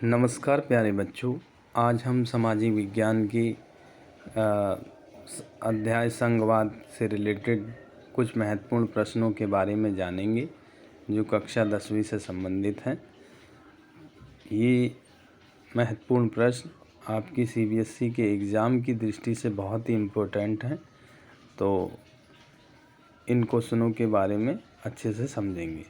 नमस्कार प्यारे बच्चों। आज हम सामाजिक विज्ञान की अध्याय संघवाद से रिलेटेड कुछ महत्वपूर्ण प्रश्नों के बारे में जानेंगे जो कक्षा 10वीं से संबंधित हैं। ये महत्वपूर्ण प्रश्न आपकी सीबीएसई के एग्ज़ाम की दृष्टि से बहुत ही इम्पोर्टेंट हैं, तो इन क्वेश्चनों के बारे में अच्छे से समझेंगे।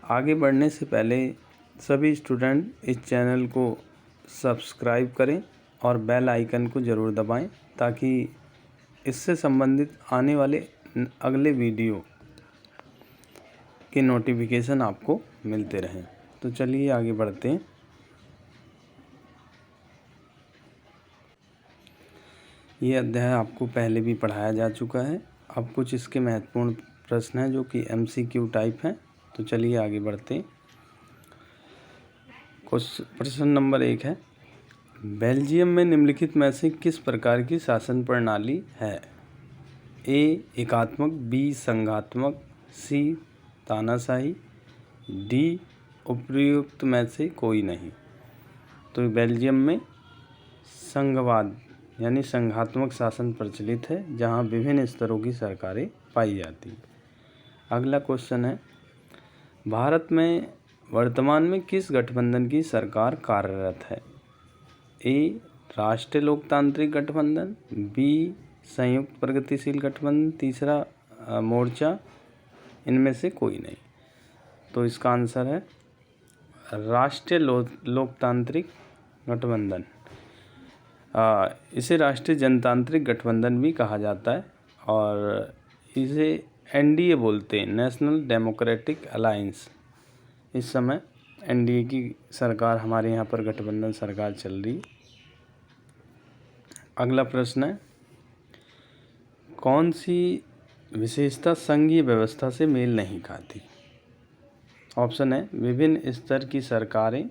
आगे बढ़ने से पहले सभी स्टूडेंट इस चैनल को सब्सक्राइब करें और बेल आइकन को ज़रूर दबाएं ताकि इससे संबंधित आने वाले अगले वीडियो के नोटिफिकेशन आपको मिलते रहें। तो चलिए आगे बढ़ते हैं। ये अध्याय आपको पहले भी पढ़ाया जा चुका है। अब कुछ इसके महत्वपूर्ण प्रश्न हैं जो कि MCQ टाइप हैं। तो चलिए आगे बढ़ते हैं। प्रश्न नंबर 1 है, बेल्जियम में निम्नलिखित में से किस प्रकार की शासन प्रणाली है? A एकात्मक, B संघात्मक, C तानाशाही, D उपर्युक्त में से कोई नहीं। तो बेल्जियम में संघवाद यानी संघात्मक शासन प्रचलित है, जहां विभिन्न स्तरों की सरकारें पाई जाती हैं। अगला क्वेश्चन है, भारत में वर्तमान में किस गठबंधन की सरकार कार्यरत है? A राष्ट्रीय लोकतांत्रिक गठबंधन, B संयुक्त प्रगतिशील गठबंधन, तीसरा मोर्चा, इनमें से कोई नहीं। तो इसका आंसर है राष्ट्रीय लोकतांत्रिक गठबंधन। इसे राष्ट्रीय जनतांत्रिक गठबंधन भी कहा जाता है और इसे NDA बोलते हैं, नेशनल डेमोक्रेटिक अलायंस। इस समय NDA की सरकार हमारे यहाँ पर गठबंधन सरकार चल रही। अगला प्रश्न है, कौन सी विशेषता संघीय व्यवस्था से मेल नहीं खाती? ऑप्शन है विभिन्न स्तर की सरकारें,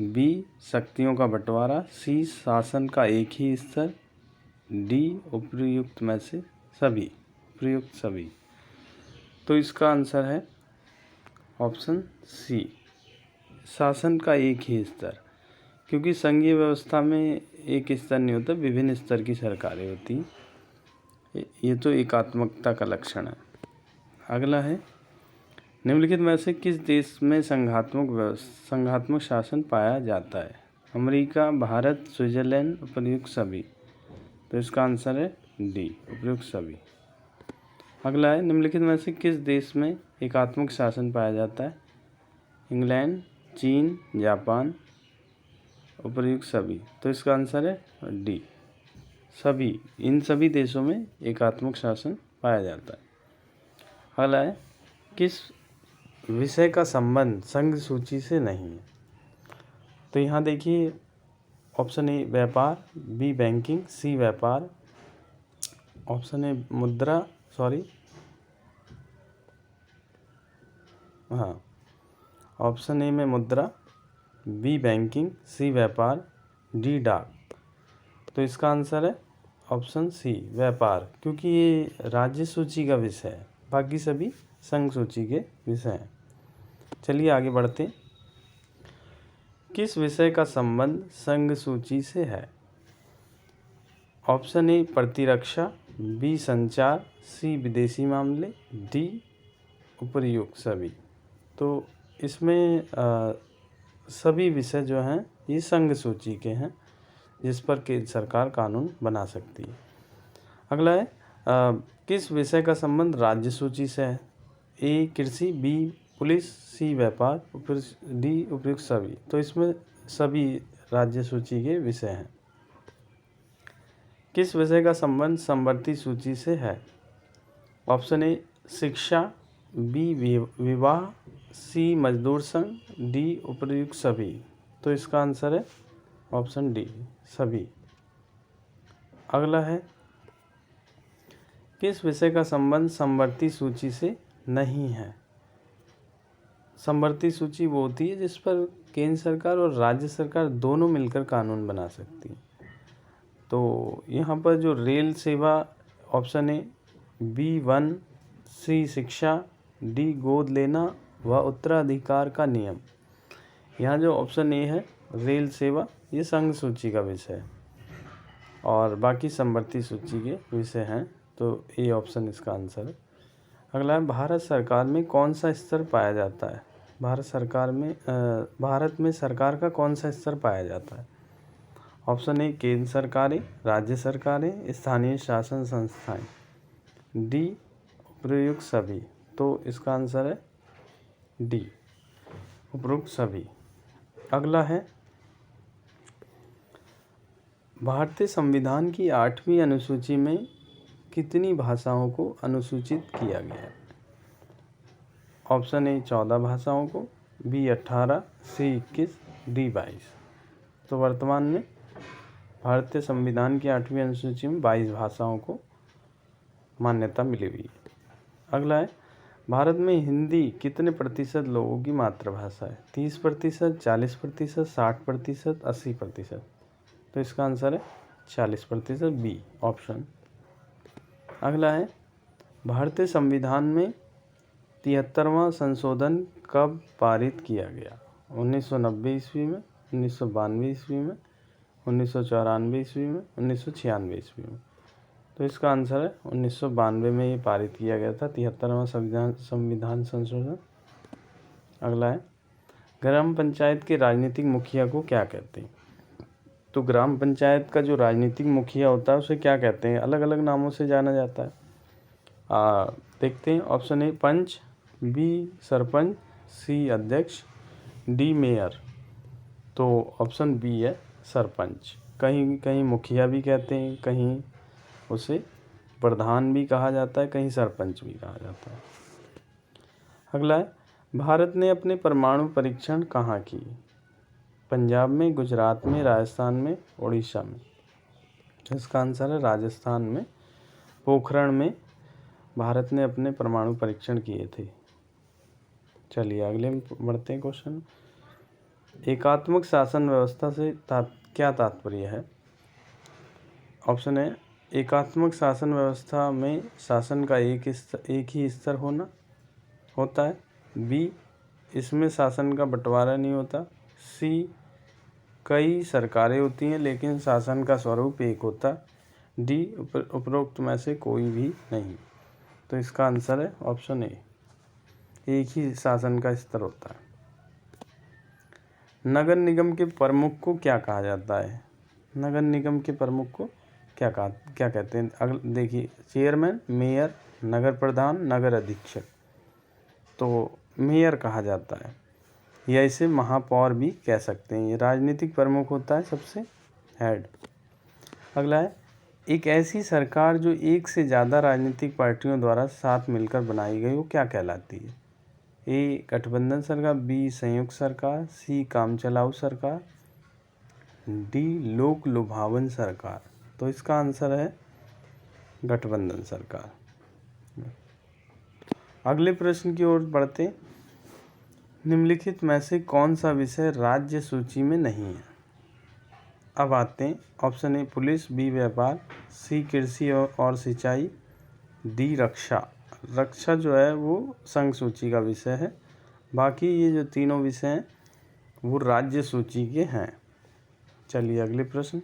B शक्तियों का बंटवारा, C शासन का एक ही स्तर, D उपर्युक्त में से सभी, उपर्युक्त सभी। तो इसका आंसर है ऑप्शन C शासन का एक ही स्तर, क्योंकि संघीय व्यवस्था में एक स्तर नहीं होता, विभिन्न स्तर की सरकारें होती हैं। ये तो एकात्मकता का लक्षण है। अगला है, निम्नलिखित में से किस देश में संघात्मक शासन पाया जाता है? अमेरिका, भारत, स्विट्जरलैंड, उपर्युक्त सभी। तो इसका आंसर है D उपर्युक्त सभी। अगला है, निम्नलिखित में से किस देश में एकात्मक शासन पाया जाता है? इंग्लैंड, चीन, जापान, उपर्युक्त सभी। तो इसका आंसर है D सभी। इन सभी देशों में एकात्मक शासन पाया जाता है। अगला है, किस विषय का संबंध संघ सूची से नहीं है? तो यहाँ देखिए, ऑप्शन A व्यापार, B बैंकिंग, C व्यापार, ऑप्शन A मुद्रा, ऑप्शन A में मुद्रा, B बैंकिंग, C व्यापार, D डाक। तो इसका आंसर है ऑप्शन C व्यापार, क्योंकि ये राज्य सूची का विषय है, बाकी सभी संघ सूची के विषय हैं। चलिए आगे बढ़ते हैं। किस विषय का संबंध संघ सूची से है? ऑप्शन A प्रतिरक्षा, B संचार, C विदेशी मामले, D उपर्युक्त सभी। तो इसमें सभी विषय जो हैं ये संघ सूची के हैं, जिस पर केंद्र सरकार कानून बना सकती है। अगला है, किस विषय का संबंध राज्य सूची से है? A कृषि, B पुलिस, C व्यापार, D उपर्युक्त सभी। तो इसमें सभी राज्य सूची के विषय हैं। किस विषय का संबंध समवर्ती सूची से है? ऑप्शन A शिक्षा, B विवाह, C मजदूर संघ, D उपर्युक्त सभी। तो इसका आंसर है ऑप्शन D सभी। अगला है, किस विषय का संबंध समवर्ती सूची से नहीं है? समवर्ती सूची वो होती है जिस पर केंद्र सरकार और राज्य सरकार दोनों मिलकर कानून बना सकती है। तो यहाँ पर जो रेल सेवा, ऑप्शन A B1, C शिक्षा, D गोद लेना व उत्तराधिकार का नियम। यहाँ जो ऑप्शन A है रेल सेवा ये संघ सूची का विषय है और बाकी समवर्ती सूची के विषय हैं, तो ए ऑप्शन इसका आंसर है। अगला है, भारत सरकार में कौन सा स्तर पाया जाता है? भारत में सरकार का कौन सा स्तर पाया जाता है? ऑप्शन ए केंद्र सरकारें, राज्य सरकारें, स्थानीय शासन संस्थाएं, डी उपयुक्त सभी। तो इसका आंसर है डी उपयुक्त सभी। अगला है, भारतीय संविधान की 8वीं अनुसूची में कितनी भाषाओं को अनुसूचित किया गया है? ऑप्शन ए 14 भाषाओं को, बी 18, सी 21, डी 22। तो वर्तमान में भारतीय संविधान की 8वीं अनुसूची में 22 भाषाओं को मान्यता मिली हुई है। अगला है, भारत में हिंदी कितने प्रतिशत लोगों की मातृभाषा है? 30%, 40%, 60%, 80%। तो इसका आंसर है 40%, बी ऑप्शन। अगला है, भारतीय संविधान में 73वां संशोधन कब पारित किया गया? 1990 ईस्वी में, 1992 ईस्वी में, 1994 ईस्वी में, 1996 ईस्वी में। तो इसका आंसर है 1992 में ये पारित किया गया था, 73वां संविधान संशोधन। अगला है, ग्राम पंचायत के राजनीतिक मुखिया को क्या कहते हैं? तो ग्राम पंचायत का जो राजनीतिक मुखिया होता है उसे क्या कहते हैं? अलग अलग नामों से जाना जाता है। देखते हैं। ऑप्शन ए पंच, बी सरपंच, सी अध्यक्ष, डी मेयर। तो ऑप्शन बी है सरपंच। कहीं कहीं मुखिया भी कहते हैं, कहीं उसे प्रधान भी कहा जाता है, कहीं सरपंच भी कहा जाता है। अगला है, भारत ने अपने परमाणु परीक्षण कहाँ किए? पंजाब में, गुजरात में, राजस्थान में, उड़ीसा में। इसका आंसर है राजस्थान में, पोखरण में भारत ने अपने परमाणु परीक्षण किए थे। चलिए अगले में बढ़ते हैं क्वेश्चन। एकात्मक शासन व्यवस्था से क्या तात्पर्य है? ऑप्शन है, एकात्मक शासन व्यवस्था में शासन का एक ही स्तर होता है। बी, इसमें शासन का बंटवारा नहीं होता। सी, कई सरकारें होती हैं लेकिन शासन का स्वरूप एक होता है। डी, उपरोक्त में से कोई भी नहीं। तो इसका आंसर है ऑप्शन ए, एक ही शासन का स्तर होता है। नगर निगम के प्रमुख को क्या कहा जाता है? नगर निगम के प्रमुख को क्या कहते हैं? देखिए, चेयरमैन, मेयर, नगर प्रधान, नगर अधीक्षक। तो मेयर कहा जाता है, या इसे महापौर भी कह सकते हैं। ये राजनीतिक प्रमुख होता है, सबसे हेड। अगला है, एक ऐसी सरकार जो एक से ज़्यादा राजनीतिक पार्टियों द्वारा साथ मिलकर बनाई गई, वो क्या कहलाती है? ए गठबंधन सरकार, बी संयुक्त सरकार, सी काम चलाऊ सरकार, डी लोक लुभावन सरकार। तो इसका आंसर है गठबंधन सरकार। अगले प्रश्न की ओर बढ़ते। निम्नलिखित में से कौन सा विषय राज्य सूची में नहीं है? अब आते हैं। ऑप्शन ए पुलिस, बी व्यापार, सी कृषि और सिंचाई, डी रक्षा। रक्षा जो है वो संघ सूची का विषय है। बाकी ये जो तीनों विषय हैं वो राज्य सूची के हैं। चलिए अगले प्रश्न।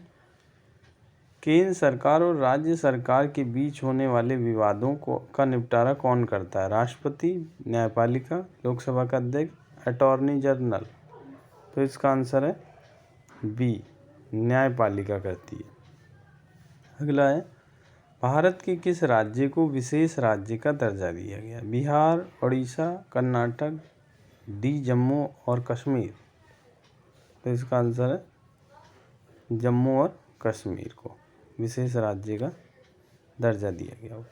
केंद्र सरकार और राज्य सरकार के बीच होने वाले विवादों का निपटारा कौन करता है? राष्ट्रपति, न्यायपालिका, लोकसभा का अध्यक्ष, अटॉर्नी जनरल। तो इसका आंसर है बी, न्यायपालिका करती है। अगला है, भारत के किस राज्य को विशेष राज्य का दर्जा दिया गया? बिहार, उड़ीसा, कर्नाटक, डी जम्मू और कश्मीर। तो इसका आंसर है जम्मू और कश्मीर को विशेष राज्य का दर्जा दिया गया।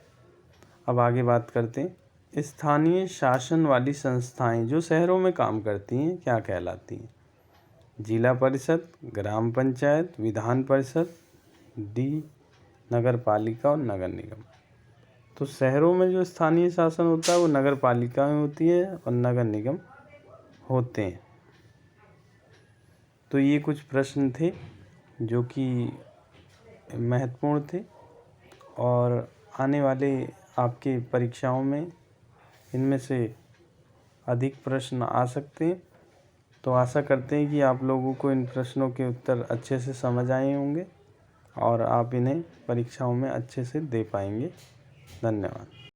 अब आगे बात करते हैं। स्थानीय शासन वाली संस्थाएं जो शहरों में काम करती हैं क्या कहलाती हैं? जिला परिषद, ग्राम पंचायत, विधान परिषद, डी नगर पालिका और नगर निगम। तो शहरों में जो स्थानीय शासन होता है वो नगर पालिकाएं होती है और नगर निगम होते हैं। तो ये कुछ प्रश्न थे जो कि महत्वपूर्ण थे और आने वाले आपके परीक्षाओं में इनमें से अधिक प्रश्न आ सकते हैं। तो आशा करते हैं कि आप लोगों को इन प्रश्नों के उत्तर अच्छे से समझ आए होंगे और आप इन्हें परीक्षाओं में अच्छे से दे पाएंगे। धन्यवाद।